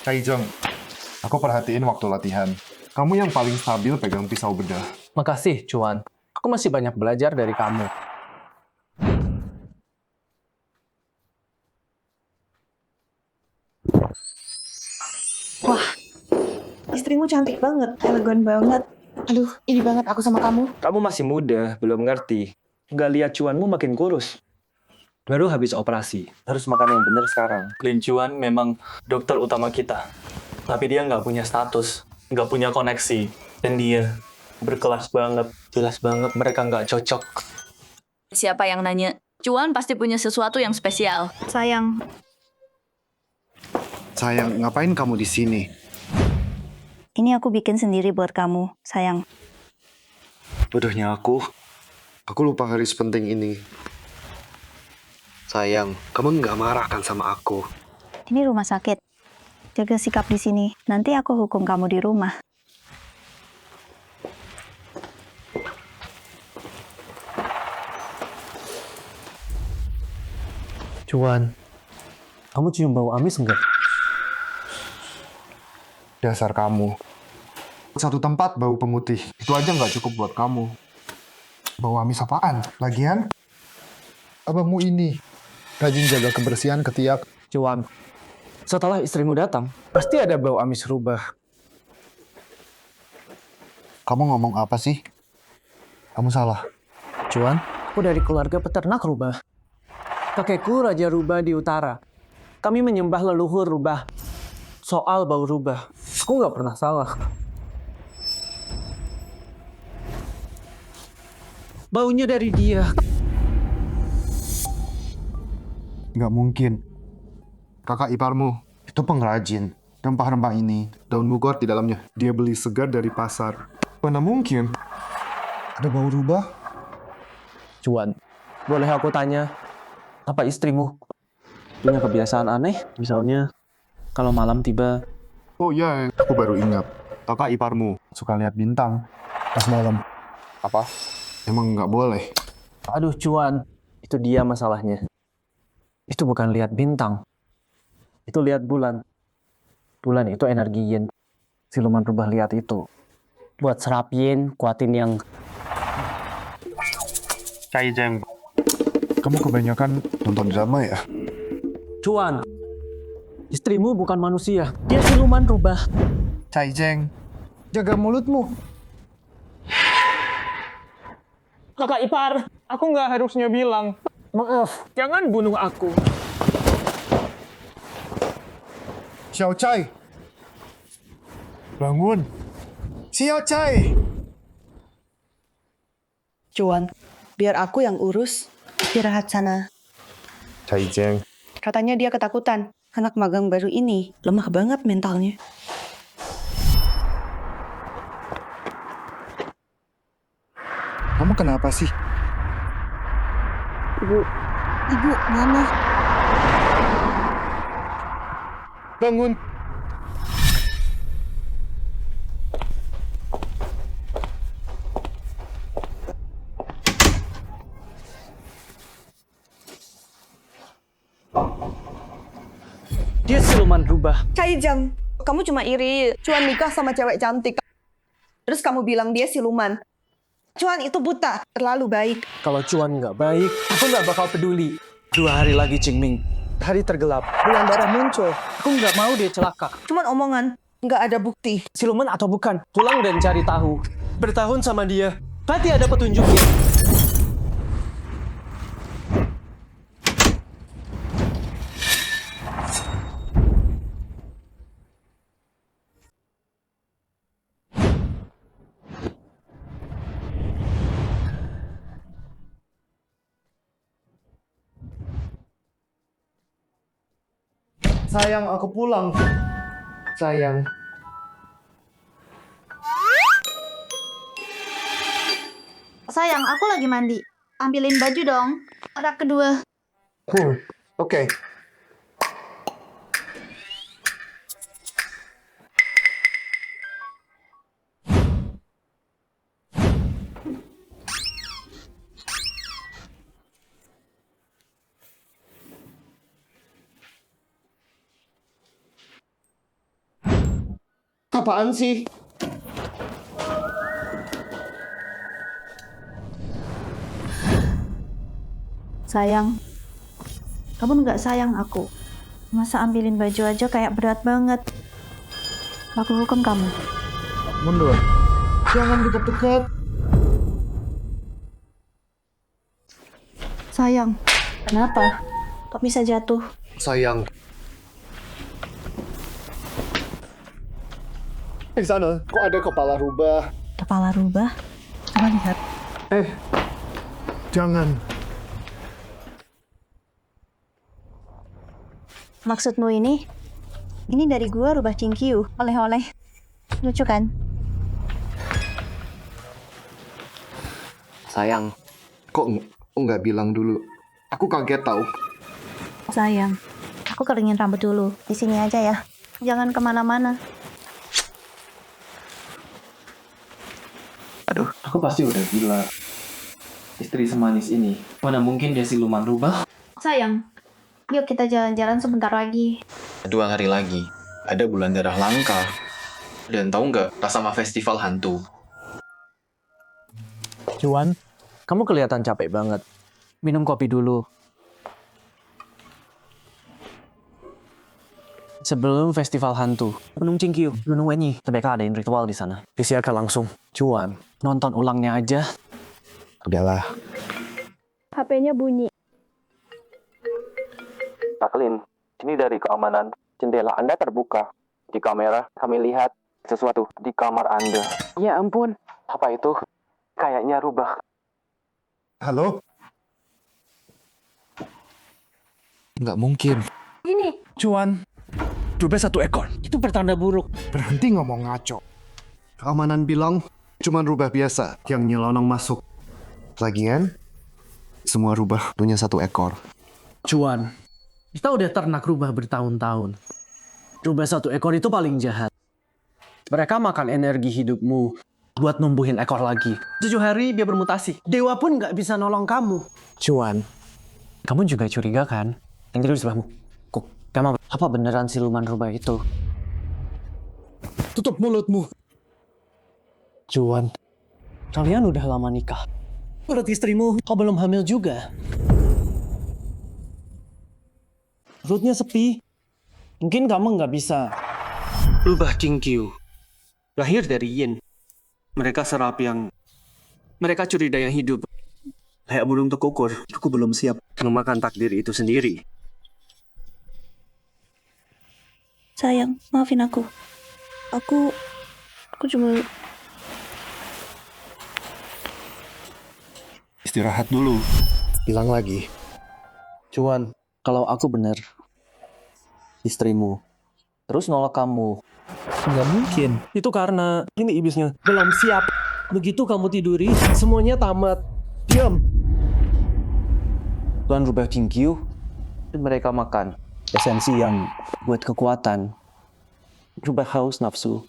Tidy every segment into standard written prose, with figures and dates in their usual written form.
Kaijeng, aku perhatiin waktu latihan. Kamu yang paling stabil pegang pisau bedah. Makasih, Cuan. Aku masih banyak belajar dari kamu. Wah, istrimu cantik banget, elegan banget. Aduh, ini banget aku sama kamu. Kamu masih muda, belum ngerti. Nggak lihat cuanmu makin kurus. Baru habis operasi. Harus makan yang benar sekarang. Lin Cuan memang dokter utama kita. Tapi dia nggak punya status, nggak punya koneksi. Dan dia berkelas banget. Jelas banget mereka nggak cocok. Siapa yang nanya? Cuan pasti punya sesuatu yang spesial. Sayang, Sayang, ngapain kamu di sini? Ini aku bikin sendiri buat kamu, sayang. Bodohnya aku. Aku lupa garis penting ini. Sayang, kamu nggak marah kan sama aku? Ini rumah sakit. Jaga sikap di sini. Nanti aku hukum kamu di rumah. Cuan, kamu cium bau amis enggak? Dasar kamu. Satu tempat bau pemutih. Itu aja nggak cukup buat kamu. Bau amis apaan? Lagian, abangmu ini rajin jaga kebersihan ketiak. Cuan, setelah istrimu datang, pasti ada bau amis rubah. Kamu ngomong apa sih? Kamu salah. Cuan, aku dari keluarga peternak rubah. Kakekku Raja Rubah di utara. Kami menyembah leluhur rubah. Soal bau rubah, aku nggak pernah salah. Baunya dari dia. Nggak mungkin. Kakak iparmu itu pengrajin. Rempah-rempah ini, daun bugor di dalamnya. Dia beli segar dari pasar. Mana mungkin? Ada bau rubah? Cuan, boleh aku tanya, apa istrimu punya kebiasaan aneh? Misalnya, kalau malam tiba, Oh iya, aku baru ingat. Kakak iparmu suka lihat bintang pas malam. Apa? Emang nggak boleh. aduh Cuan, itu dia masalahnya. Itu bukan lihat bintang, itu lihat bulan. Bulan itu energi yin. Siluman rubah lihat itu. Buat serapin, kuatin yang... Kaijeng. Kamu kebanyakan nonton drama ya? Cuan, istrimu bukan manusia, dia siluman rubah. Kaijeng, jaga mulutmu. Kakak ipar, aku nggak harusnya bilang. Maaf, jangan bunuh aku. Xiao Chai. Bangun. Xiao Chai. Cuan, biar aku yang urus. Istirahat sana. Kaijeng. Katanya dia ketakutan. Anak magang baru ini lemah banget mentalnya. Kamu kenapa sih? Ibu, Mama. Bangun. Dia siluman rubah. Kaijang, kamu cuma iri. Cuan nikah sama cewek cantik. Terus kamu bilang dia siluman. Cuan itu buta, terlalu baik. Kalau Cuan nggak baik, aku nggak bakal peduli. 2 hari lagi Qingming, hari tergelap, bulan darah muncul. Aku nggak mau dia celaka. Cuman omongan, nggak ada bukti. Siluman atau bukan, pulang dan cari tahu. Bertahun sama dia, pasti ada petunjuknya. Sayang, aku pulang. Sayang. Sayang, aku lagi mandi. Ambilin baju dong. Rak kedua. Oke. apaan sih? Sayang, kamu nggak sayang aku. Masa ambilin baju aja kayak berat banget. Aku hukum kamu. Mundur. Jangan dekat-dekat. Sayang, kenapa? Kok bisa jatuh? Sayang. Di sana, kok ada kepala rubah? Kepala rubah? Coba lihat. Jangan. Maksudmu ini? Ini dari gua rubah Cinkyu. Oleh-oleh. Lucu kan? Sayang. Kok nggak bilang dulu? Aku kaget tahu. Sayang, aku keringin rambut dulu. Di sini aja ya. Jangan kemana-mana. Aduh, aku pasti udah gila. Istri semanis ini, mana mungkin dia siluman rubah? Sayang, yuk kita jalan-jalan sebentar lagi. 2 hari lagi, ada bulan darah langka. Dan tahu nggak, sama festival hantu. Cuan, kamu kelihatan capek banget. Minum kopi dulu. Sebelum festival hantu, Gunung Cinkyu, Gunung Wenyi, mereka adain ritual di sana. Disiarkan langsung. Cuan, nonton ulangnya aja. Udahlah. HP-nya bunyi. Taklin, ini dari keamanan. Jendela Anda terbuka. Di kamera, kami lihat sesuatu di kamar Anda. Ya ampun. Apa itu? Kayaknya rubah. Halo? Nggak mungkin. Cuan, rubah 1 ekor. Itu pertanda buruk. Berhenti ngomong ngaco. Keamanan bilang cuma rubah biasa yang nyelonong masuk. Lagian, semua rubah punya 1 ekor. Cuan, kita udah ternak rubah bertahun-tahun. Rubah 1 ekor itu paling jahat. Mereka makan energi hidupmu buat numbuhin ekor lagi. 7 hari dia bermutasi. Dewa pun nggak bisa nolong kamu. Cuan, kamu juga curiga kan? Yang tidur di sebelahmu. Kok, kamu apa beneran siluman rubah itu? Tutup mulutmu. Cuan, kalian udah lama nikah. Menurut istrimu, kau belum hamil juga. Perutnya sepi. Mungkin kamu nggak bisa. Rubah Cinkyu. Lahir dari Yin. Mereka serap yang... Mereka curi daya hidup. Kayak burung tekukur. Aku belum siap memakan takdir itu sendiri. Sayang, maafin aku. Aku cuma... Istirahat dulu. Bilang lagi. Cuan, kalau aku bener istrimu, terus nolak kamu, nggak mungkin. Itu karena ini iblisnya belum siap. Begitu kamu tiduri, semuanya tamat. Diam. Tuan rubah Cinkyu, mereka makan esensi yang buat kekuatan. Rubah haus nafsu.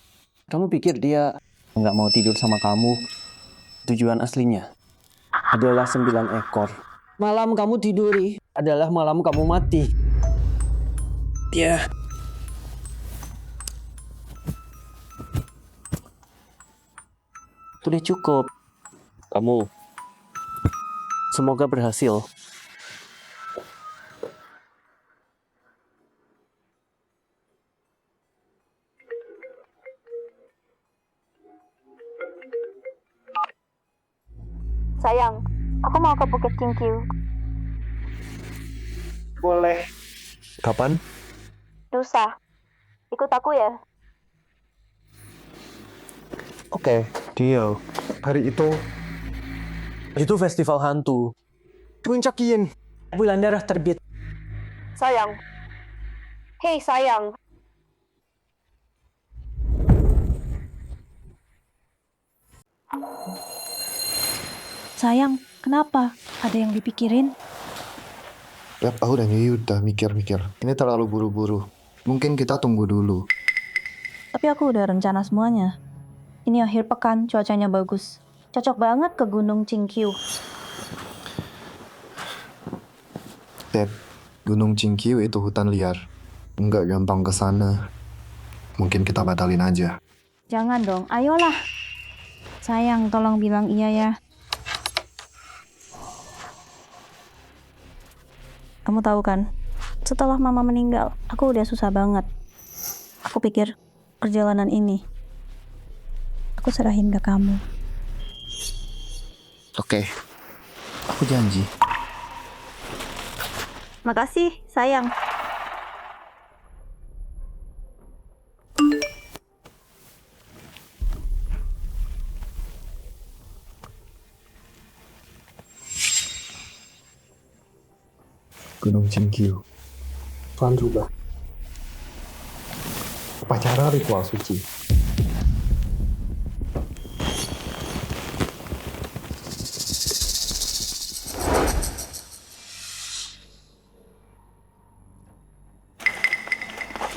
Kamu pikir dia nggak mau tidur sama kamu? Tujuan aslinya adalah 9 ekor. Malam kamu tiduri adalah malam kamu mati. Ya. Sudah cukup. Kamu. Semoga berhasil. Sayang, aku mau ke Bukit Cinkyu. Boleh. Kapan? Lusa. Ikut aku ya. Oke. Dio. Hari Itu festival hantu. Puncak Yin. Bulan darah terbit. Sayang. Hei sayang. Sayang, kenapa? Ada yang dipikirin? Yap, aku dan Yuyu udah mikir-mikir. Ini terlalu buru-buru. Mungkin kita tunggu dulu. Tapi aku udah rencana semuanya. Ini akhir pekan, cuacanya bagus. Cocok banget ke Gunung Cinkyu. Dad, Gunung Cinkyu itu hutan liar. Nggak gampang ke sana. Mungkin kita batalin aja. Jangan dong, ayolah. Sayang, tolong bilang iya ya. Kamu tahu kan, setelah mama meninggal, aku udah susah banget. Aku pikir perjalanan ini, aku serahin ke kamu. Oke, aku janji. Makasih, sayang. Gunung Cingkiu. Tuhan rubah. Upacara ritual suci.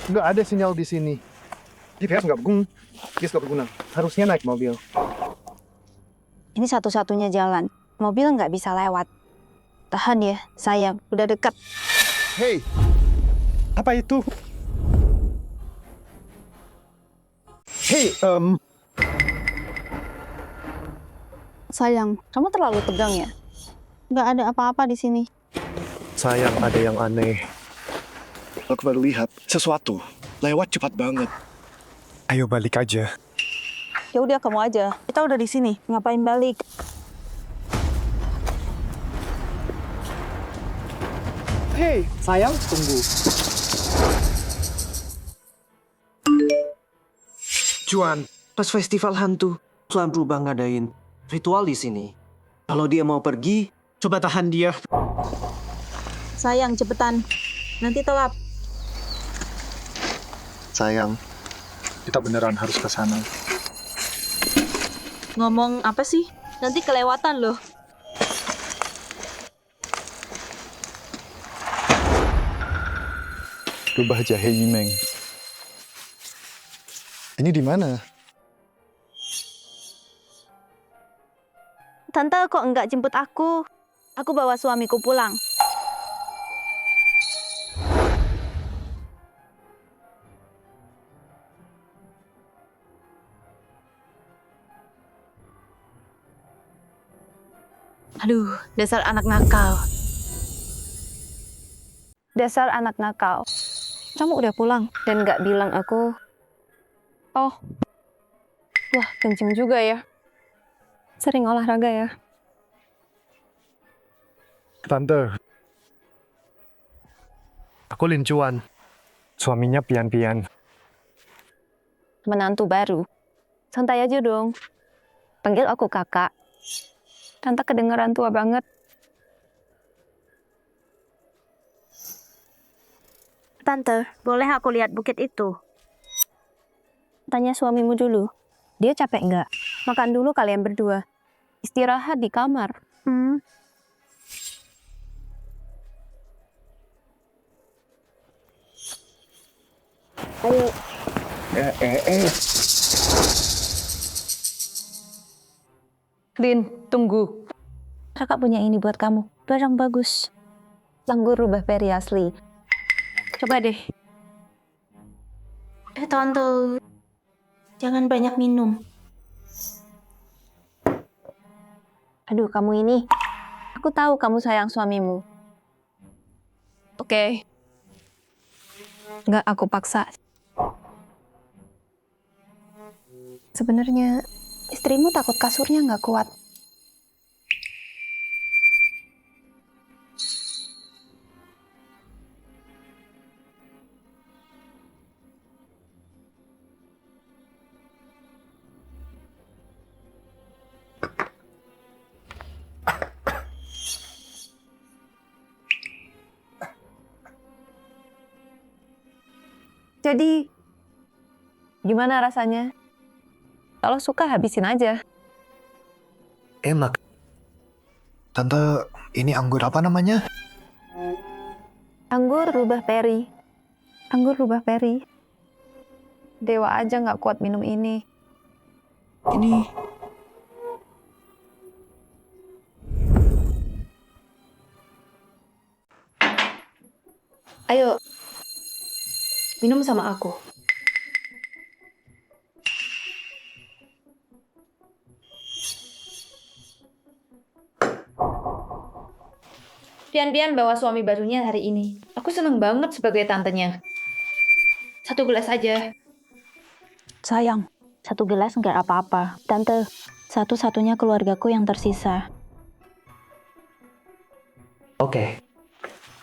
Nggak ada sinyal di sini. GPS nggak berguna. Harusnya naik mobil. Ini satu-satunya jalan. Mobil nggak bisa lewat. Tahan ya, sayang. Udah dekat. Hei, apa itu? Hei, Sayang, kamu terlalu tegang ya? Nggak ada apa-apa di sini. sayang, ada yang aneh. Aku baru lihat sesuatu lewat cepat banget. Ayo balik aja. Ya udah, kamu aja. Kita udah di sini. Ngapain balik? Hei, sayang, tunggu. Juan, pas festival hantu, Tuan berubah ngadain ritual di sini. Kalau dia mau pergi, coba tahan dia. Sayang, cepetan. Nanti telat. Sayang, kita beneran harus ke sana. Ngomong apa sih? Nanti kelewatan loh. Rubah jahe Yimeng. Ini di mana? Tante kok enggak jemput aku? Aku bawa suamiku pulang. Aduh, dasar anak nakal. Dasar anak nakal. Kamu udah pulang dan nggak bilang aku. Oh, wah kenceng juga ya. Sering olahraga ya. Tante. Aku Lin Chuan. Suaminya Pian Pian. Menantu baru. Santai aja dong. Panggil aku kakak. Tante kedengeran tua banget. Tante, boleh aku lihat bukit itu? Tanya suamimu dulu. Dia capek nggak? Makan dulu kalian berdua. Istirahat di kamar. Ayo. Lin, tunggu. Kakak punya ini buat kamu. Barang bagus. Langgur rubah peri asli. Coba deh. Tante. Jangan banyak minum. Aduh, kamu ini. Aku tahu kamu sayang suamimu. Oke. Nggak aku paksa. Sebenarnya istrimu takut kasurnya nggak kuat. Jadi, gimana rasanya? Kalau suka, habisin aja. Enak. Tante, ini anggur apa namanya? Anggur rubah peri. Anggur rubah peri. Dewa aja nggak kuat minum ini. Ini Ayo, minum sama aku. Pian-Pian bawa suami barunya hari ini. Aku seneng banget sebagai tantenya. 1 gelas aja. Sayang, 1 gelas nggak apa-apa. Tante, satu-satunya keluargaku yang tersisa. Oke.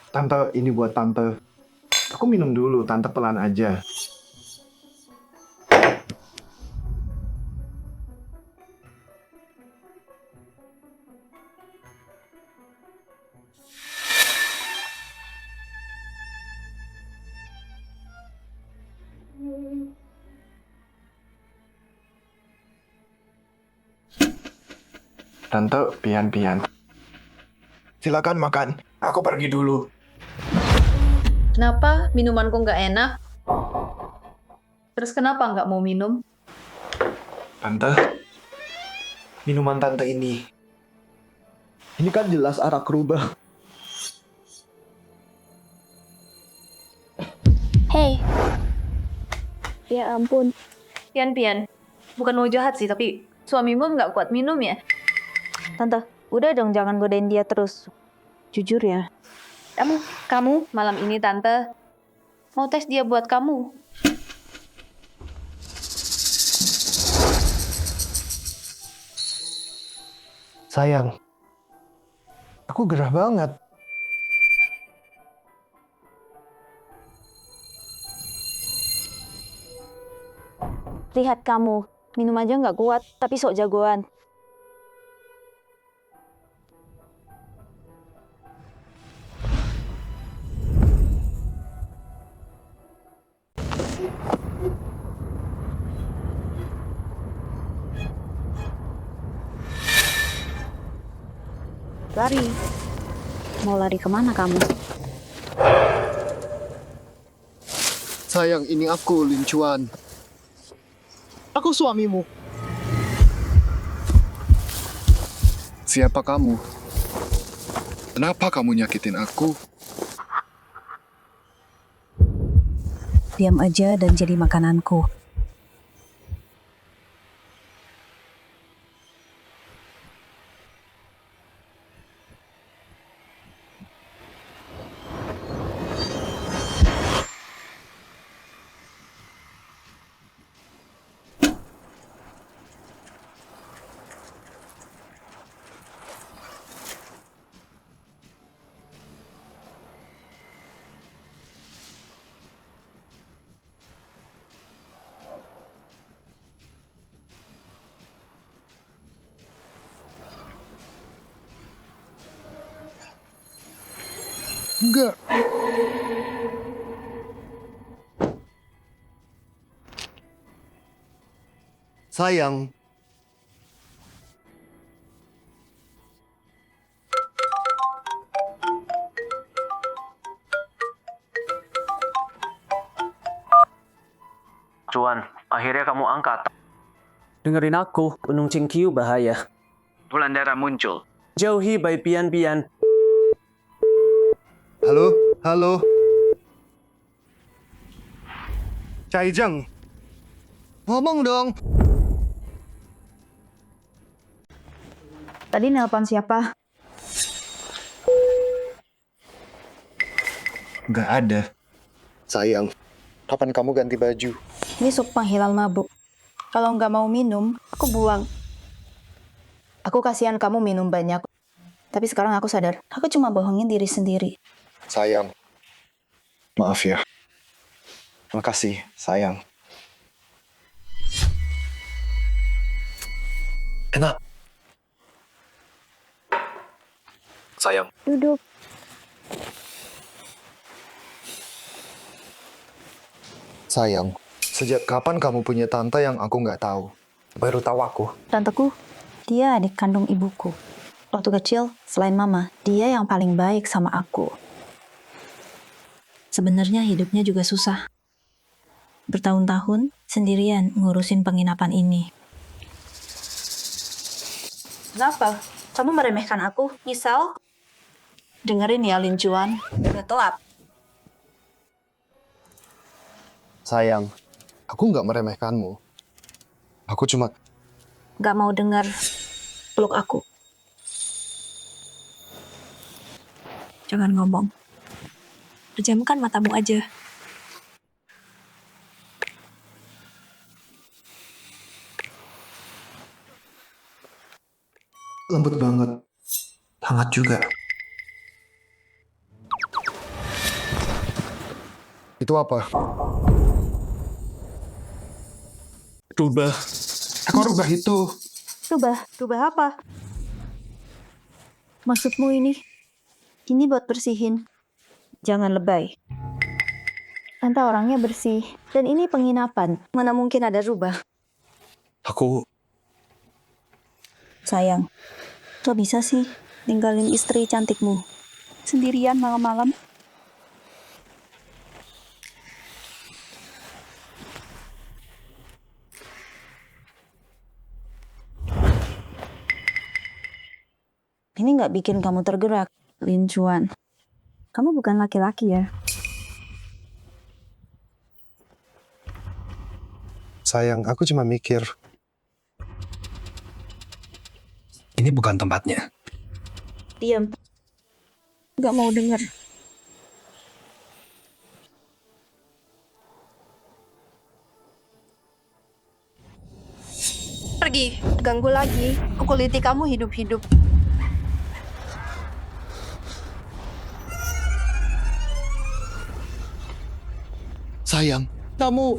Tante, ini buat tante. Aku minum dulu, tante pelan aja. Tante, pian-pian. Silakan makan. Aku pergi dulu. Kenapa minumanku nggak enak? Terus kenapa nggak mau minum? Tante, minuman tante ini. Ini kan jelas arak rubah. Hey. Ya ampun. Pian-Pian, bukan mau jahat sih, tapi suamimu nggak kuat minum ya? Tante, udah dong jangan godain dia terus. Jujur ya. Kamu malam ini tante mau tes dia buat kamu. Sayang, aku gerah banget. Lihat kamu, minum aja nggak kuat, tapi sok jagoan. Lari. Mau lari kemana kamu? Sayang, ini aku, Lin Chuan. Aku suamimu. Siapa kamu? Kenapa kamu nyakitin aku? Diam aja dan jadi makananku. Enggak. Sayang. Cuan, akhirnya kamu angkat. Dengerin aku, Gunung Cingkiu bahaya. Bulan darah muncul. Jauhi Bai Pian-Pian. Halo? Halo? Cai Zheng. Ngomong dong. Tadi nelpon siapa? Nggak ada. Sayang, kapan kamu ganti baju? Ini sup penghilang mabuk. Kalau nggak mau minum, aku buang. Aku kasihan kamu minum banyak. Tapi sekarang aku sadar, aku cuma bohongin diri sendiri. Sayang. Maaf ya. Makasih, sayang. Enak. Sayang. Duduk. Sayang, sejak kapan kamu punya tante yang aku nggak tahu? Baru tahu aku. Tanteku, dia adik kandung ibuku. Waktu kecil, selain mama, dia yang paling baik sama aku. Sebenarnya hidupnya juga susah. Bertahun-tahun sendirian ngurusin penginapan ini. Kenapa? Kamu meremehkan aku, Misal? Dengerin ya, Lin Chuan. Udah telat. Sayang, aku nggak meremehkanmu. Aku cuma... Gak mau dengar peluk aku. Jangan ngomong. Pejamkan matamu aja. Lembut banget. Hangat juga. Itu apa? Rubah. Aku rubah itu. Rubah apa? Maksudmu ini? Ini buat bersihin. Jangan lebay. Tante orangnya bersih. Dan ini penginapan. Mana mungkin ada rubah? Aku Sayang, kok bisa sih ninggalin istri cantikmu sendirian malam-malam? Ini nggak bikin kamu tergerak, Lin Chuan. Kamu bukan laki-laki ya? Sayang, aku cuma mikir. ini bukan tempatnya. Diam. Nggak mau dengar. Pergi, ganggu lagi. Kuliti kamu hidup-hidup. Sayang, kamu...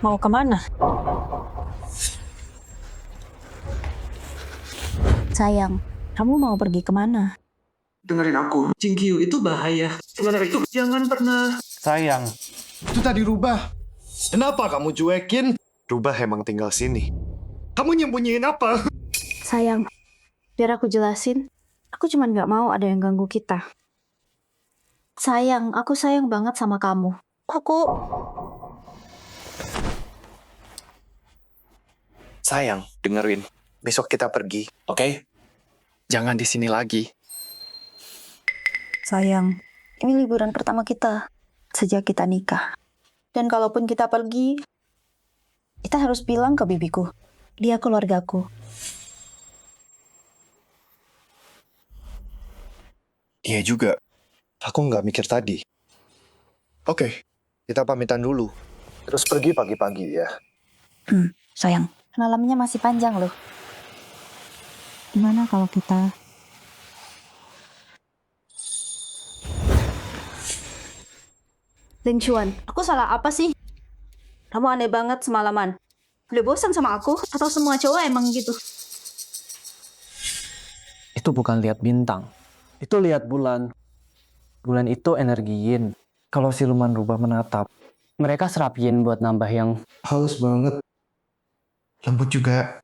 Mau kemana? Sayang, kamu mau pergi kemana? Dengerin aku. Jingkyu itu bahaya. Sebenarnya itu jangan pernah. Sayang, itu tadi rubah. Kenapa kamu cuekin? Rubah emang tinggal sini. Kamu nyembunyiin apa? Sayang, biar aku jelasin. Aku cuma nggak mau ada yang ganggu kita. Sayang, aku sayang banget sama kamu. Sayang, dengerin. Besok kita pergi, oke? Jangan di sini lagi. Sayang, ini liburan pertama kita sejak kita nikah. Dan kalaupun kita pergi, kita harus bilang ke bibiku. Dia keluargaku. Iya juga. Aku nggak mikir tadi. Oke, kita pamitan dulu. Terus pergi pagi-pagi ya. Sayang, malamnya masih panjang loh. Gimana kalau kita... Lin Chuan, aku salah apa sih? Kamu aneh banget semalaman. Udah bosan sama aku? Atau semua cowok emang gitu? Itu bukan lihat bintang. Itu lihat bulan. Bulan itu energi yin. Kalau siluman rubah menatap, mereka serap yin buat nambah yang... Halus banget. Lembut juga.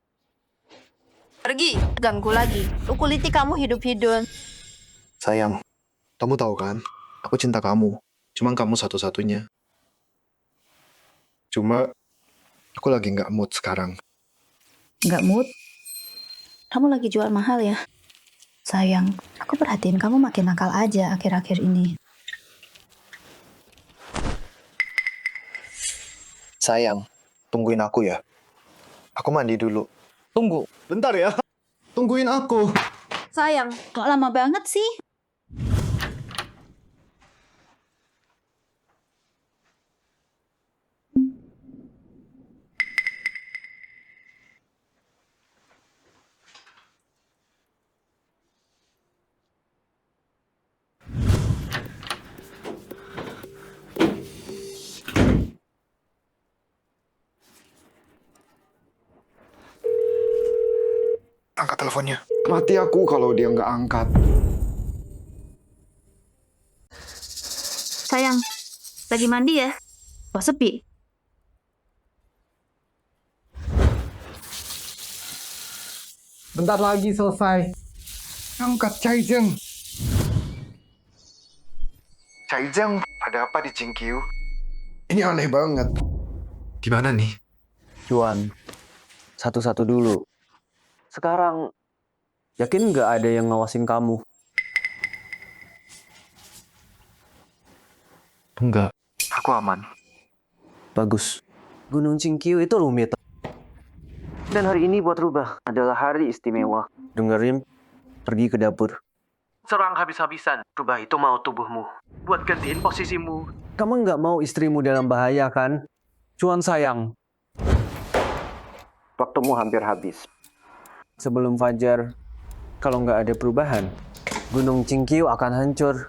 Pergi, ganggu lagi. Kuliti kamu hidup-hidup. Sayang, kamu tahu kan? Aku cinta kamu. Cuma kamu satu-satunya. Cuma, aku lagi nggak mood sekarang. Nggak mood? Kamu lagi jual mahal ya? Sayang, aku perhatiin kamu makin nakal aja akhir-akhir ini. Sayang, tungguin aku ya. Aku mandi dulu. Tunggu. Bentar ya. Tungguin aku. Sayang, kok lama banget sih? Angkat teleponnya. Mati aku kalau dia nggak angkat. Sayang, lagi mandi ya? Kok sepi? Bentar lagi selesai. Angkat Chaijeng. Chaijeng, ada apa di Jingkyu? Ini aneh banget. Di mana nih? Chuan, satu-satu dulu. Sekarang, yakin nggak ada yang ngawasin kamu? Enggak. Aku aman. Bagus. Gunung Jingkyu itu rumit. Dan hari ini buat rubah adalah hari istimewa. Dengerin, pergi ke dapur. Serang habis-habisan. Rubah itu mau tubuhmu. Buat gantiin posisimu. Kamu nggak mau istrimu dalam bahaya kan? Cuan sayang. Waktumu hampir habis. Sebelum fajar, kalau nggak ada perubahan, Gunung Cingkiu akan hancur.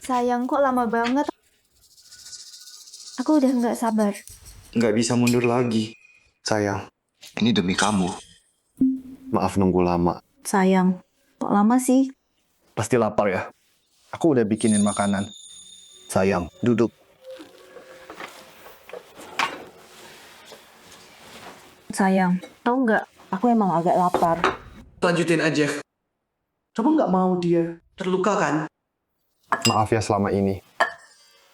Sayang, kok lama banget? Aku udah nggak sabar. Nggak bisa mundur lagi. Sayang, ini demi kamu. Maaf nunggu lama. Sayang, kok lama sih? Pasti lapar ya? Aku udah bikinin makanan. Sayang, duduk. Sayang, tau nggak? Aku emang agak lapar. Lanjutin aja. Kamu nggak mau dia terluka kan? Maaf ya selama ini.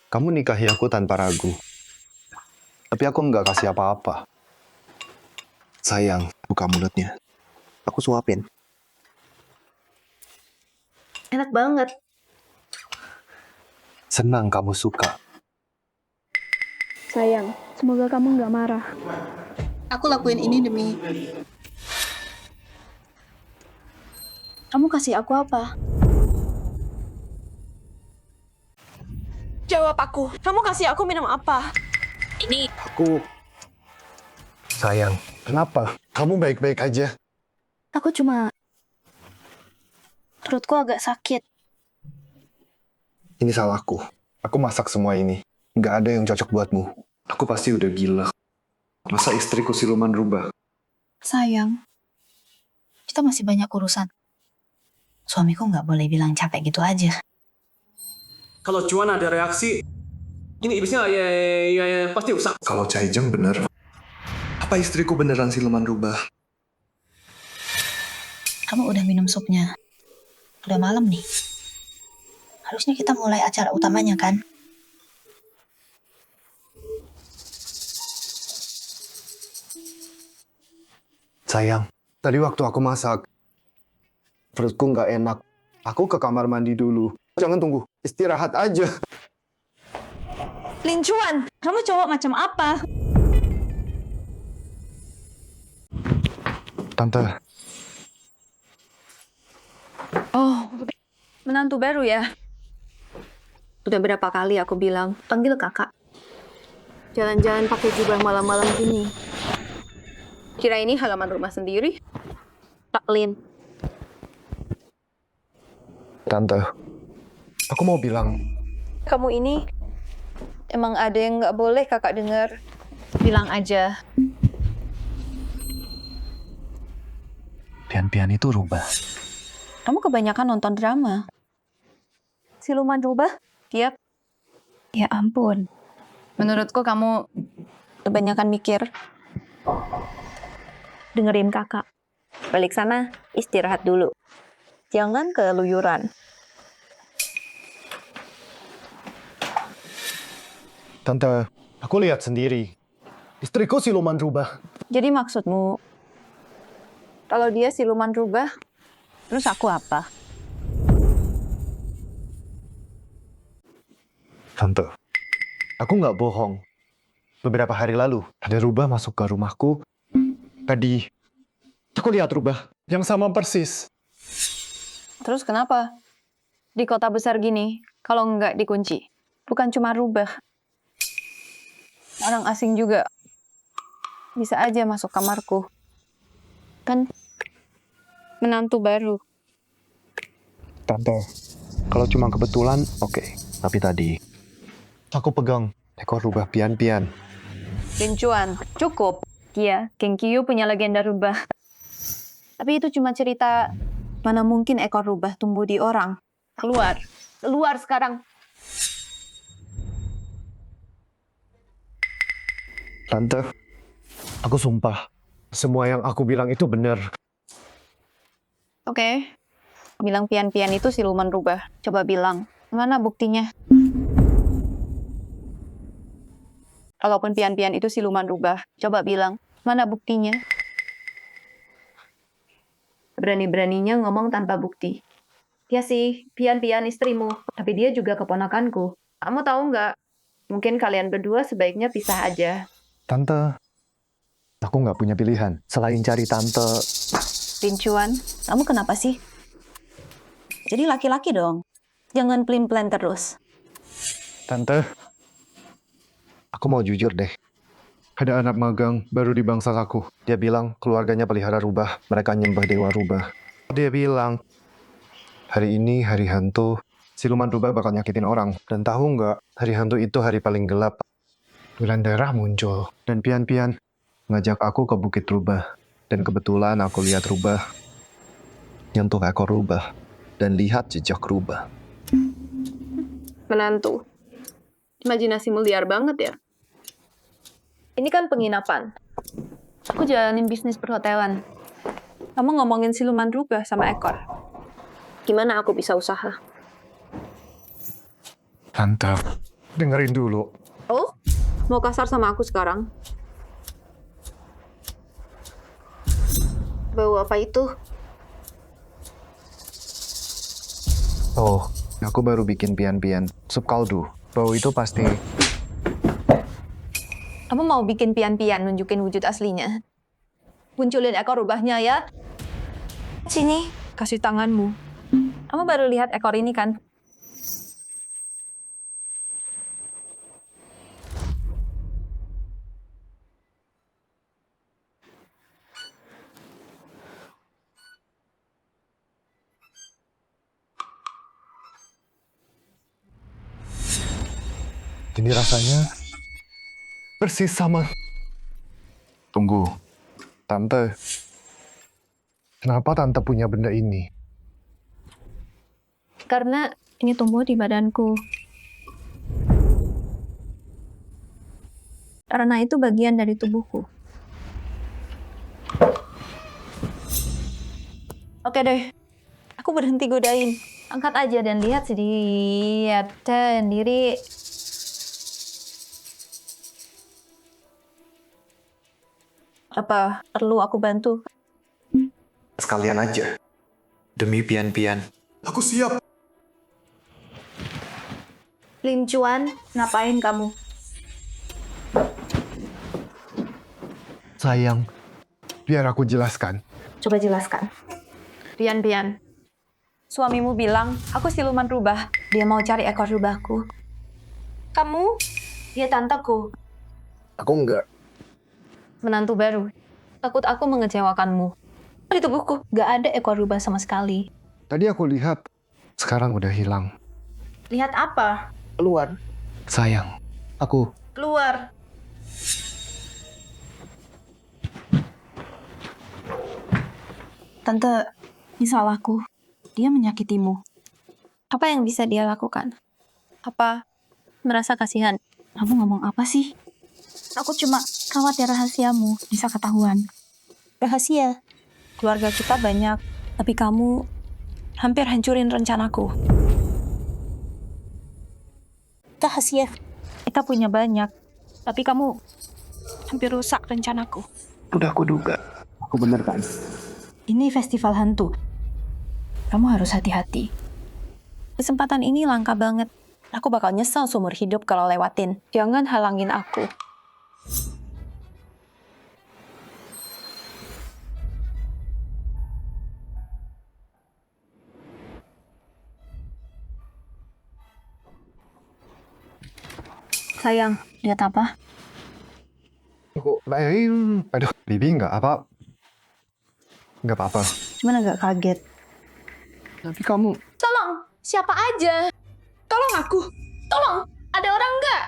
Kamu nikahi aku tanpa ragu. Tapi aku nggak kasih apa-apa. Sayang, buka mulutnya. Aku suapin. Enak banget. Senang kamu suka. Sayang, semoga kamu nggak marah. Aku lakuin ini demi... Kamu kasih aku apa? Jawab aku. Kamu kasih aku minum apa? Ini Aku... Sayang, kenapa? Kamu baik-baik aja. Aku cuma... Perutku agak sakit. Ini salahku. Aku masak semua ini. Nggak ada yang cocok buatmu. Aku pasti udah gila. Masa istriku siluman rubah? sayang, kita masih banyak urusan. Suamiku nggak boleh bilang capek gitu aja. Kalau cuan ada reaksi, ini iblisnya ya pasti rusak. Kalau Caijeng bener, apa istriku beneran siluman rubah? Kamu udah minum supnya. Udah malam nih. Harusnya kita mulai acara utamanya kan? Sayang, tadi waktu aku masak, perutku nggak enak. Aku ke kamar mandi dulu. Jangan tunggu, istirahat aja. Lin Chuan, kamu cowok macam apa? Tante, Oh, menantu baru ya? Udah berapa kali aku bilang, panggil kakak. Jalan-jalan pakai jubah malam-malam gini. Kira ini halaman rumah sendiri? Pak Lin. Tante, aku mau bilang, Kamu ini emang ada yang nggak boleh kakak dengar. Bilang aja. pian-pian itu rubah. Kamu kebanyakan nonton drama. Siluman rubah? Tiap. Ya ampun. Menurutku kamu kebanyakan mikir. Dengerin kakak. Balik sana, istirahat dulu. Jangan keluyuran. Tante, aku lihat sendiri. Istriku siluman rubah. Jadi maksudmu, kalau dia siluman rubah, terus aku apa? Tante, aku nggak bohong. Beberapa hari lalu, ada rubah masuk ke rumahku. Tadi, aku lihat rubah yang sama persis. Terus kenapa? Di kota besar gini, kalau nggak dikunci, bukan cuma rubah. Orang asing juga bisa aja masuk kamarku. Kan menantu baru. Tante, kalau cuma kebetulan, oke. Tapi tadi, aku pegang ekor rubah pian-pian. Lincuan, cukup. Iya, Kengkiu punya legenda rubah. Tapi itu cuma cerita. Mana mungkin ekor rubah tumbuh di orang. Keluar. Keluar sekarang. Tante, aku sumpah. Semua yang aku bilang itu benar. Oke. Bilang pian-pian itu siluman rubah. Coba bilang. Mana buktinya? Kalaupun pian-pian itu siluman rubah, coba bilang. Mana buktinya? Berani-beraninya ngomong tanpa bukti. Ya sih, Pian-Pian istrimu, tapi dia juga keponakanku. Kamu tahu nggak? Mungkin kalian berdua sebaiknya pisah aja. Tante, aku nggak punya pilihan. Selain cari tante, Lin Chuan, kamu kenapa sih? Jadi laki-laki dong. Jangan plan terus. Tante, aku mau jujur deh. Ada anak magang baru di bangsa aku. Dia bilang keluarganya pelihara rubah. Mereka nyembah dewa rubah. Dia bilang, hari ini hari hantu. Siluman rubah bakal nyakitin orang. Dan tahu nggak, hari hantu itu hari paling gelap. Bulan darah muncul. Dan Pian-Pian ngajak aku ke Bukit Rubah. Dan kebetulan aku lihat rubah. Nyentuh ekor rubah. Dan lihat jejak rubah. Menantu. Imajinasimu liar banget ya. Ini kan penginapan. Aku jalanin bisnis perhotelan. Kamu ngomongin siluman rubah sama ekor. Gimana aku bisa usaha? Tante, dengerin dulu. Oh? Mau kasar sama aku sekarang? Bau apa itu? Oh, aku baru bikin Pian-Pian. Sup kaldu. Bau itu pasti... Kamu mau bikin Pian-Pian nunjukin wujud aslinya? Munculin ekor rubahnya ya. Sini, kasih tanganmu. Kamu baru lihat ekor ini kan? Ini rasanya persis sama. Tunggu, Tante. Kenapa Tante punya benda ini? Karena ini tumbuh di badanku. Karena itu bagian dari tubuhku. Oke deh, aku berhenti godain. Angkat aja dan lihat sendiri. Apa perlu aku bantu? Sekalian aja. Demi Pian-Pian. Aku siap. Lin Chuan, ngapain kamu? Sayang, biar aku jelaskan. Coba jelaskan. Pian-Pian, suamimu bilang aku siluman rubah. Dia mau cari ekor rubahku. Kamu? Dia tanteku. Aku enggak. Menantu baru. Takut aku mengecewakanmu. Di tubuhku gak ada ekor rubah sama sekali. Tadi aku lihat, sekarang udah hilang. Lihat apa? Keluar. Sayang, aku... Keluar. Tante, ini salahku. Dia menyakitimu. Apa yang bisa dia lakukan? Apa? Merasa kasihan? Kamu ngomong apa sih? Aku cuma khawatir rahasiamu bisa ketahuan. Rahasia? Keluarga kita banyak, tapi kamu hampir hancurin rencanaku. Rahasia? Kita punya banyak, tapi kamu hampir rusak rencanaku. Udah aku duga. Aku bener kan? Ini festival hantu. Kamu harus hati-hati. Kesempatan ini langka banget. Aku bakal nyesel seumur hidup kalau lewatin. Jangan halangin aku. Sayang, lihat apa? Aku lain. Aduh, Bibi nggak apa. Nggak apa-apa. Cuman agak kaget. Tapi kamu... Tolong, siapa aja? Tolong aku. Tolong, ada orang nggak?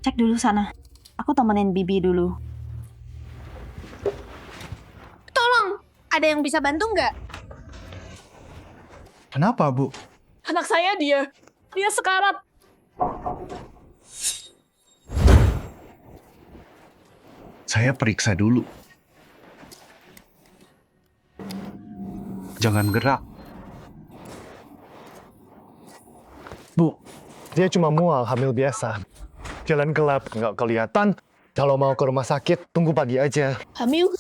Cek dulu sana. Aku temenin Bibi dulu. Tolong, ada yang bisa bantu nggak? Kenapa, Bu? Anak saya dia sekarat. Saya periksa dulu. Jangan gerak. Bu, dia cuma mual hamil biasa. Jalan gelap, nggak kelihatan. Kalau mau ke rumah sakit, tunggu pagi aja. Hamil?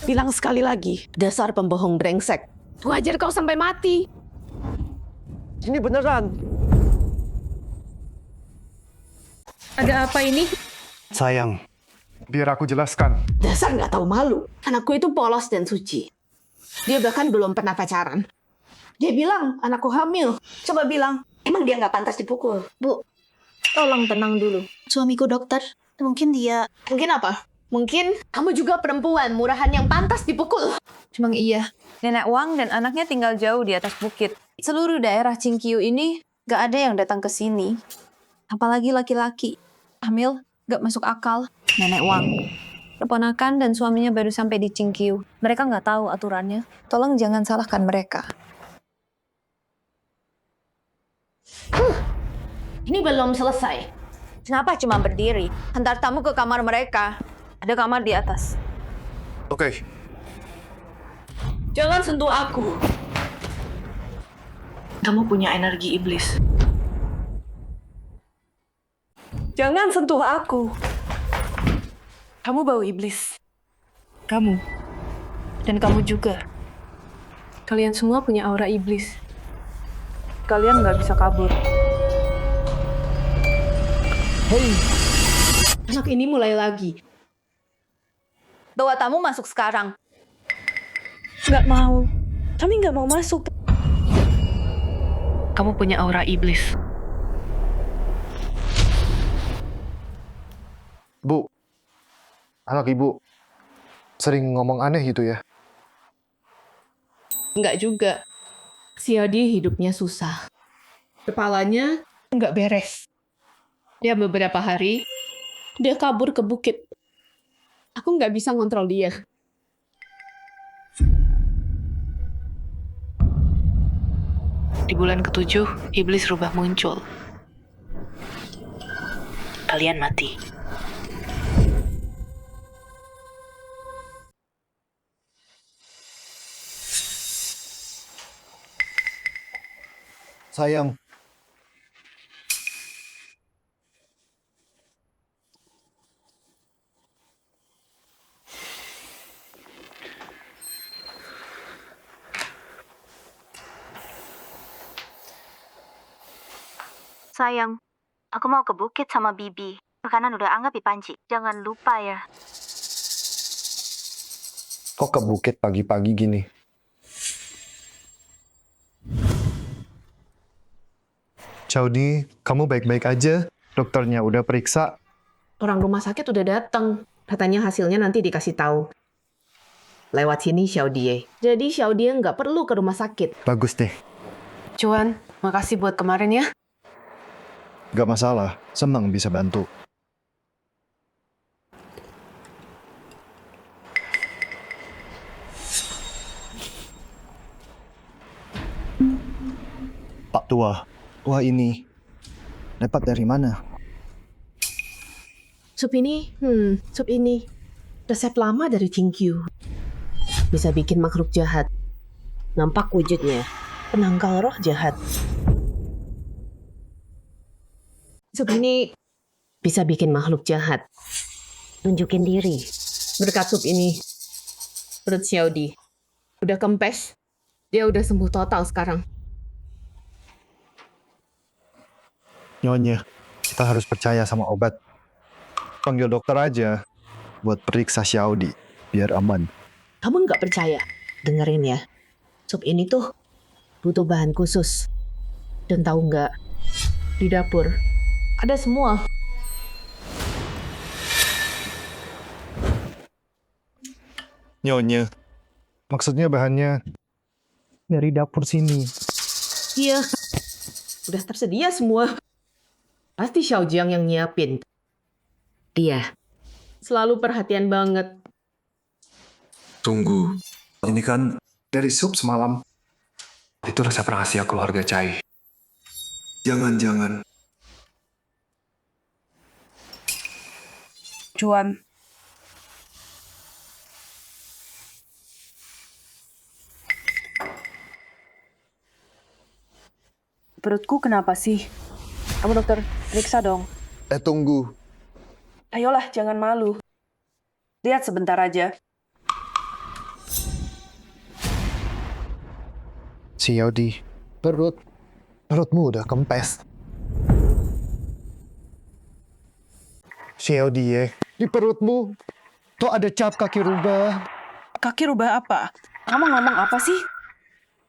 Bilang sekali lagi, dasar pembohong brengsek. Wajar kau sampai mati. Ini beneran. Ada apa ini? Sayang, biar aku jelaskan. Dasar nggak tahu malu. Anakku itu polos dan suci. Dia bahkan belum pernah pacaran. Dia bilang anakku hamil. Coba bilang, emang dia nggak pantas dipukul? Bu, tolong tenang dulu. Suamiku dokter, mungkin dia... Mungkin apa? Mungkin kamu juga perempuan murahan yang pantas dipukul. Cuma iya, Nenek Wang dan anaknya tinggal jauh di atas bukit. Seluruh daerah Cingkiu ini gak ada yang datang ke sini. Apalagi laki-laki. Hamil gak masuk akal. Nenek Wang. Keponakan dan suaminya baru sampai di Cingkiu. Mereka gak tahu aturannya. Tolong jangan salahkan mereka. Ini belum selesai. Kenapa cuma berdiri? Hantar tamu ke kamar mereka. Ada kamar di atas. Oke, Jangan sentuh aku. Kamu punya energi iblis. Jangan sentuh aku. Kamu bau iblis. Kamu. Dan kamu juga. Kalian semua punya aura iblis. Kalian nggak bisa kabur. Hei, anak ini mulai lagi. Bawa tamu masuk sekarang. Nggak mau. Kami nggak mau masuk. Kamu punya aura iblis. Bu. Anak ibu sering ngomong aneh gitu ya? Nggak juga. Xiaodi hidupnya susah. Kepalanya nggak beres. Dia beberapa hari, dia kabur ke bukit. Aku nggak bisa ngontrol dia. Di bulan ke-7, iblis rubah muncul. Kalian mati. Sayang, Sayang, aku mau ke bukit sama Bibi. Makanan udah anggap di panci. Jangan lupa ya. kok ke bukit pagi-pagi gini? Chaudi, kamu baik-baik aja? Dokternya udah periksa? Orang rumah sakit udah datang. Katanya hasilnya nanti dikasih tahu. Lewat sini Xiaodie. Jadi Xiaodie nggak perlu ke rumah sakit. Bagus deh. Cuan, makasih buat kemarin ya. Gak masalah, senang bisa bantu. Pak Tua, wah ini dapat dari mana? Sup ini resep lama dari Cingkiu. Bisa bikin makhluk jahat. Nampak wujudnya, penangkal roh jahat. Sup ini bisa bikin makhluk jahat. Tunjukin diri. Berkat sup ini, perut Xiaodi udah kempes. Dia udah sembuh total sekarang. Nyonya, kita harus percaya sama obat. Panggil dokter aja buat periksa Xiaodi, biar aman. Kamu nggak percaya? Dengerin ya. Sup ini tuh butuh bahan khusus. Dan tahu nggak? Di dapur ada semua. Nyonya, maksudnya bahannya dari dapur sini. Iya, udah tersedia semua. Pasti Xiaojiang yang nyiapin. Dia selalu perhatian banget. Tunggu. Ini kan dari sup semalam. Itu resep rahasia keluarga Cai. Jangan-jangan. Cuan. Perutku kenapa sih? Kamu dokter, periksa dong. Tunggu. Ayolah, jangan malu. Lihat sebentar aja. Si Yaudi, perutmu udah kempes. Si Yaudi ya, di perutmu tuh ada cap kaki rubah. Kaki rubah apa? Kamu ngomong apa sih?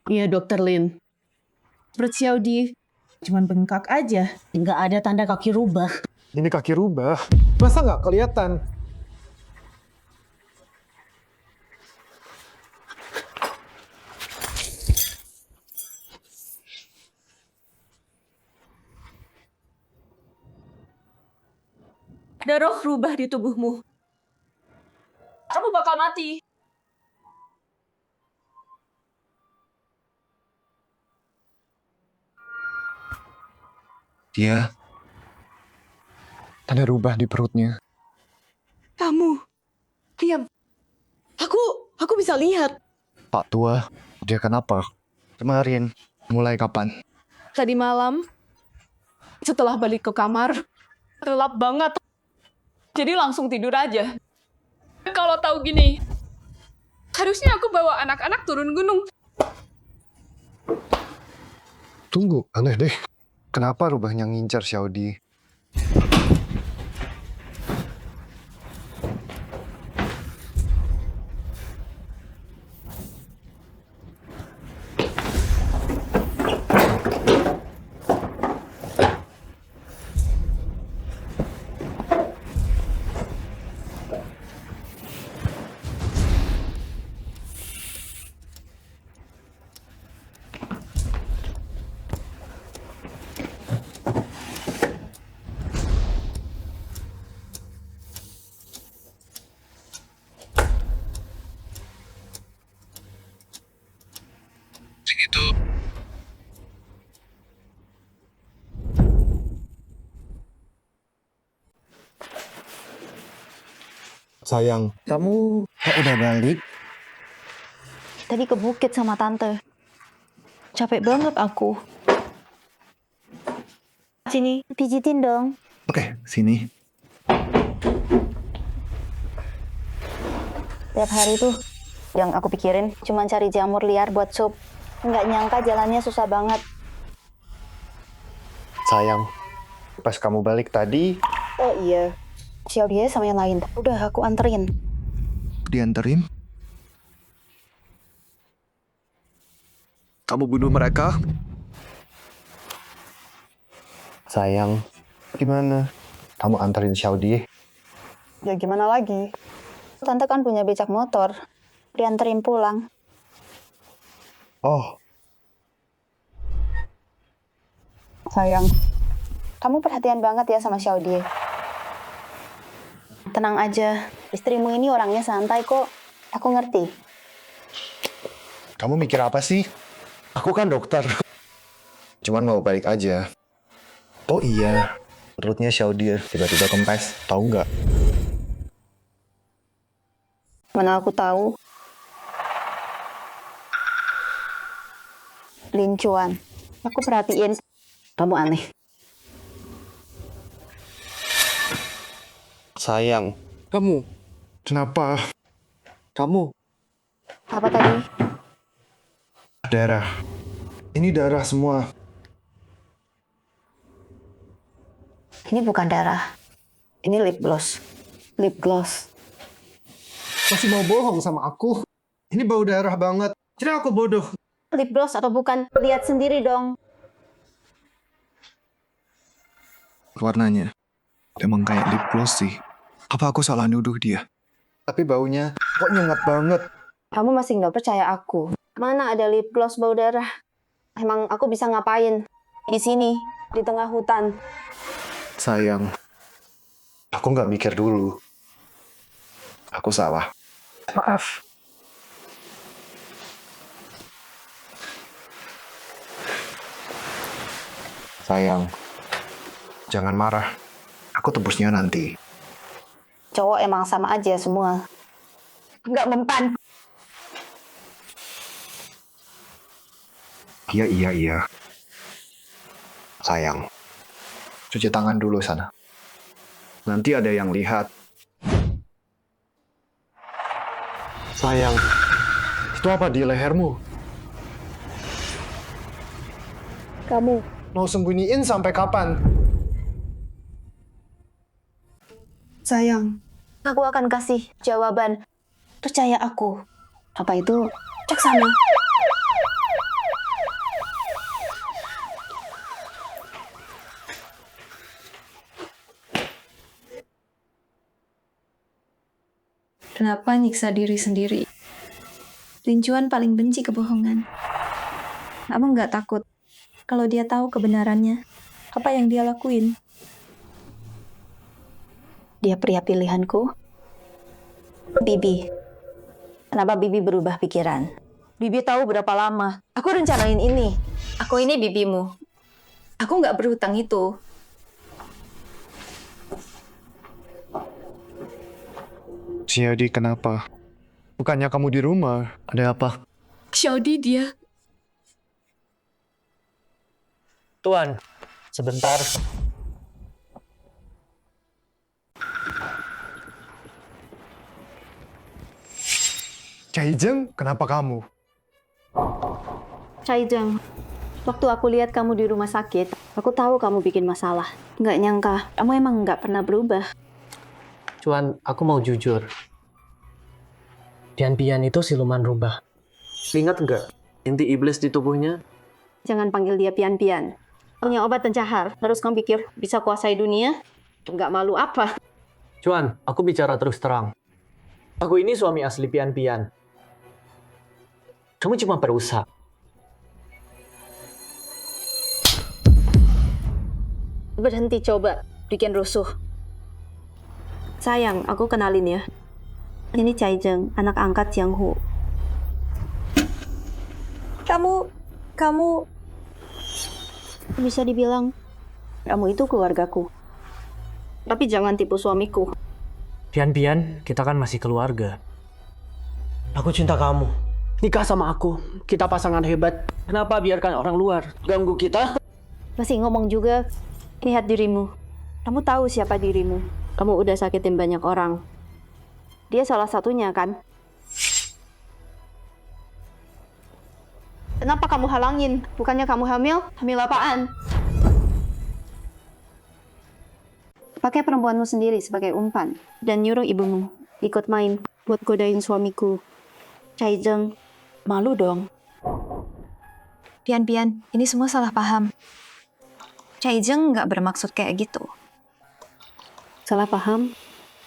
Iya, Dokter Lin. Perut Xiaodi cuman bengkak aja. Nggak ada tanda kaki rubah. Ini kaki rubah, masa nggak kelihatan? Ada roh rubah di tubuhmu. Kamu bakal mati. Dia tanda rubah di perutnya. Kamu. Diam. Aku bisa lihat. Pak tua, dia kenapa? Kemarin, mulai kapan? Tadi malam, setelah balik ke kamar, gelap banget. Jadi langsung tidur aja. Kalau tahu gini, harusnya aku bawa anak-anak turun gunung. Tunggu, aneh deh. Kenapa rubahnya ngincar Xiaodi? Sayang, kamu udah balik? Tadi ke bukit sama tante. Capek banget aku. Sini, pijitin dong. Oke, sini. Tiap hari tuh yang aku pikirin cuma cari jamur liar buat sup. Nggak nyangka jalannya susah banget. Sayang, pas kamu balik tadi, Oh iya, Xiaodi sama yang lain. Udah aku anterin. dianterin. Kamu bunuh mereka? Sayang, gimana? Kamu anterin Xiaodi? Ya gimana lagi? Tante kan punya becak motor. Dianterin pulang. Oh, Sayang, kamu perhatian banget ya sama Xiaodi. Tenang aja, istrimu ini orangnya santai kok. Aku ngerti. kamu mikir apa sih? Aku kan dokter. Cuman mau balik aja. Oh iya, perutnya Xiaodi tiba-tiba kempes. Tahu nggak? Mana aku tahu. Lincuan. Aku perhatiin. Kamu aneh. Sayang. Kamu. Kenapa? Kamu. Apa tadi? Darah. Ini darah semua. Ini bukan darah. Ini lip gloss. Lip gloss. Masih mau bohong sama aku? Ini bau darah banget. Kira aku bodoh. Lip gloss atau bukan? Lihat sendiri dong. Warnanya emang kayak lip gloss sih. Apa aku salah nuduh dia? Tapi baunya kok nyengat banget. Kamu masih nggak percaya aku? Mana ada lip gloss bau darah? Emang aku bisa ngapain? Di sini, di tengah hutan. Sayang, aku nggak mikir dulu. Aku salah. Maaf. Sayang, jangan marah. Aku tebusnya nanti. Cowok emang sama aja semua. Nggak mempan. Iya. Sayang, cuci tangan dulu sana. Nanti ada yang lihat. Sayang, itu apa di lehermu? Kamu. Mau sembunyiin sampai kapan? Sayang. Aku akan kasih jawaban. Percaya aku. Apa itu? Cek sana. Kenapa nyiksa diri sendiri? Lincuan paling benci kebohongan. Kamu nggak takut kalau dia tahu kebenarannya? Apa yang dia lakuin? Dia pria pilihanku. Bibi. Kenapa Bibi berubah pikiran? Bibi tahu berapa lama. Aku rencanain ini. Aku ini bibimu. Aku nggak berhutang itu. Xiaodi, kenapa? Bukannya kamu di rumah? Ada apa? Xiaodi dia. Tuan, sebentar. Caijeng, kenapa kamu? Caijeng, waktu aku lihat kamu di rumah sakit, aku tahu kamu bikin masalah. Nggak nyangka, kamu emang nggak pernah berubah. Cuan, aku mau jujur. Pian-pian itu siluman rubah. Ingat nggak inti iblis di tubuhnya? Jangan panggil dia pian-pian. Punya obat pencahar, terus kamu pikir bisa kuasai dunia? Nggak malu apa? Cuan, aku bicara terus terang. Aku ini suami asli pian-pian. Kamu cuma perusak. Berhenti coba bikin rusuh. Sayang, aku kenalin ya. Ini Caijeng, anak angkat Jiang Hu. Kamu bisa dibilang kamu itu keluargaku. Tapi jangan tipu suamiku. Pian-pian, kita kan masih keluarga. Aku cinta kamu. Nikah sama aku. Kita pasangan hebat. Kenapa biarkan orang luar ganggu kita? Masih ngomong juga. Lihat dirimu. Kamu tahu siapa dirimu. Kamu udah sakitin banyak orang. Dia salah satunya, kan? Kenapa kamu halangin? Bukannya kamu hamil? Hamil apaan? Pakai perempuanmu sendiri sebagai umpan. Dan nyuruh ibumu ikut main buat godain suamiku. Caijeng, malu dong. Pian-pian, ini semua salah paham. Caijeng nggak bermaksud kayak gitu. Salah paham?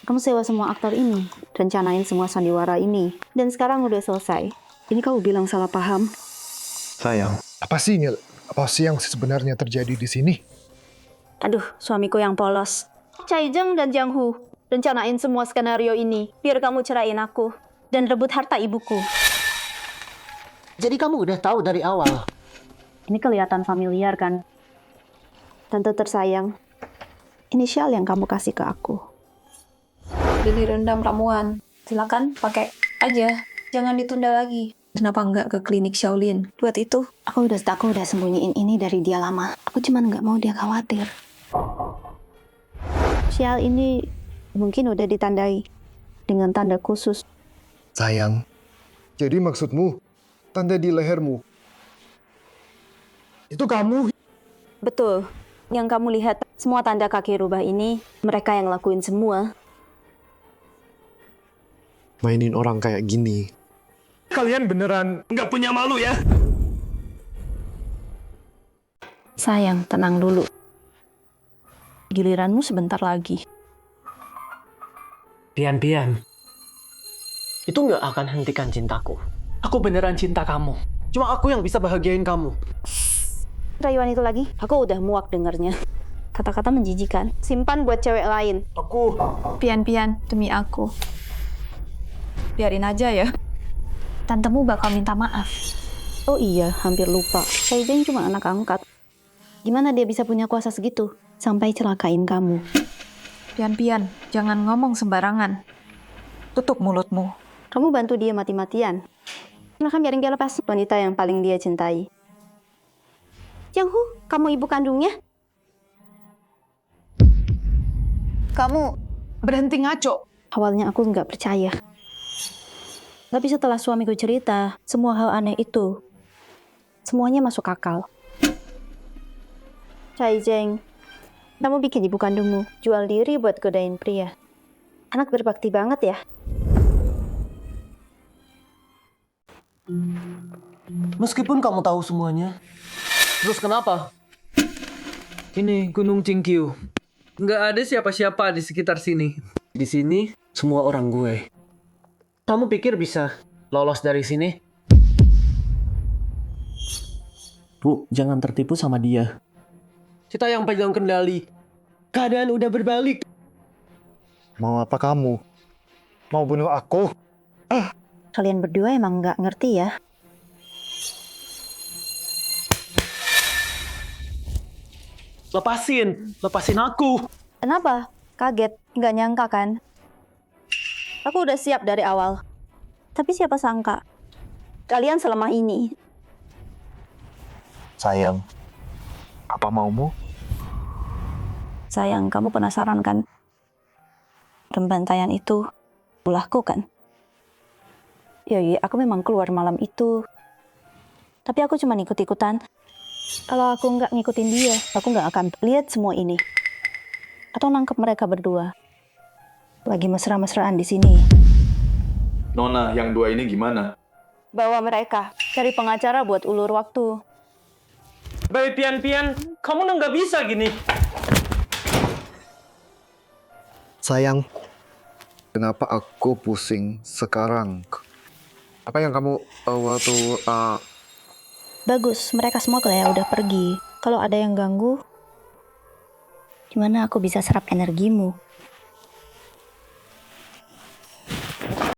Kamu sewa semua aktor ini, rencanain semua sandiwara ini, dan sekarang udah selesai. Ini kamu bilang salah paham? Sayang. Apa sih, Nil? Apa sih yang sebenarnya terjadi di sini? Aduh, suamiku yang polos. Caijeng dan Jiang Hu, rencanain semua skenario ini, biar kamu ceraiin aku, dan rebut harta ibuku. Jadi kamu udah tahu dari awal? Ini kelihatan familiar, kan? Tante tersayang, inisial yang kamu kasih ke aku. Beli rendam ramuan. Silakan pakai aja. Jangan ditunda lagi. Kenapa nggak ke klinik Shaolin? Buat itu. Aku udah sembunyiin ini dari dia lama. Aku cuman nggak mau dia khawatir. Sial ini mungkin udah ditandai dengan tanda khusus. Sayang. Jadi maksudmu, tanda di lehermu. Itu kamu? Betul. Yang kamu lihat, semua tanda kaki rubah ini, mereka yang lakuin semua. Mainin orang kayak gini. Kalian beneran nggak punya malu ya? Sayang, tenang dulu. Giliranmu sebentar lagi. Pian-pian, itu nggak akan hentikan cintaku. Aku beneran cinta kamu. Cuma aku yang bisa bahagiain kamu. Rayuan itu lagi, aku udah muak dengernya. Kata-kata menjijikan. Simpan buat cewek lain. Aku... Pian-pian, demi aku. Biarin aja ya. Tantemu bakal minta maaf. Oh iya, hampir lupa. Caijeng cuma anak angkat. Gimana dia bisa punya kuasa segitu? Sampai celakain kamu. Pian-pian, jangan ngomong sembarangan. Tutup mulutmu. Kamu bantu dia mati-matian. Silahkan biarin dia lepas wanita yang paling dia cintai. Jiang Hu, kamu ibu kandungnya? Kamu berhenti ngaco. Awalnya aku nggak percaya. Tapi setelah suamiku cerita, semua hal aneh itu, semuanya masuk akal. Cai Jeng, kamu bikin ibu kandungmu jual diri buat godain pria. Anak berbakti banget ya. Meskipun kamu tahu semuanya, terus kenapa? Ini Gunung Cingkiu. Nggak ada siapa-siapa di sekitar sini. Di sini, semua orang gue. Kamu pikir bisa lolos dari sini? Bu, jangan tertipu sama dia. Kita yang pegang kendali. Keadaan udah berbalik. Mau apa kamu? Mau bunuh aku? Kalian berdua emang nggak ngerti ya. Lepasin aku. Kenapa? Kaget? Nggak nyangka kan? Aku udah siap dari awal. Tapi siapa sangka? Kalian selama ini. Sayang, apa maumu? Sayang, kamu penasaran kan? Pembantaian itu ulahku kan? Yoi, aku memang keluar malam itu. Tapi aku cuma ikut-ikutan. Kalau aku nggak ngikutin dia, aku nggak akan lihat semua ini. Atau nangkep mereka berdua. Lagi mesra-mesraan di sini. Nona, yang dua ini gimana? Bawa mereka, cari pengacara buat ulur waktu. Baik, Pian, kamu nggak bisa gini. Sayang, kenapa aku pusing sekarang? Apa yang kamu waktu Bagus, mereka semua kayak udah pergi. Kalau ada yang ganggu, gimana aku bisa serap energimu?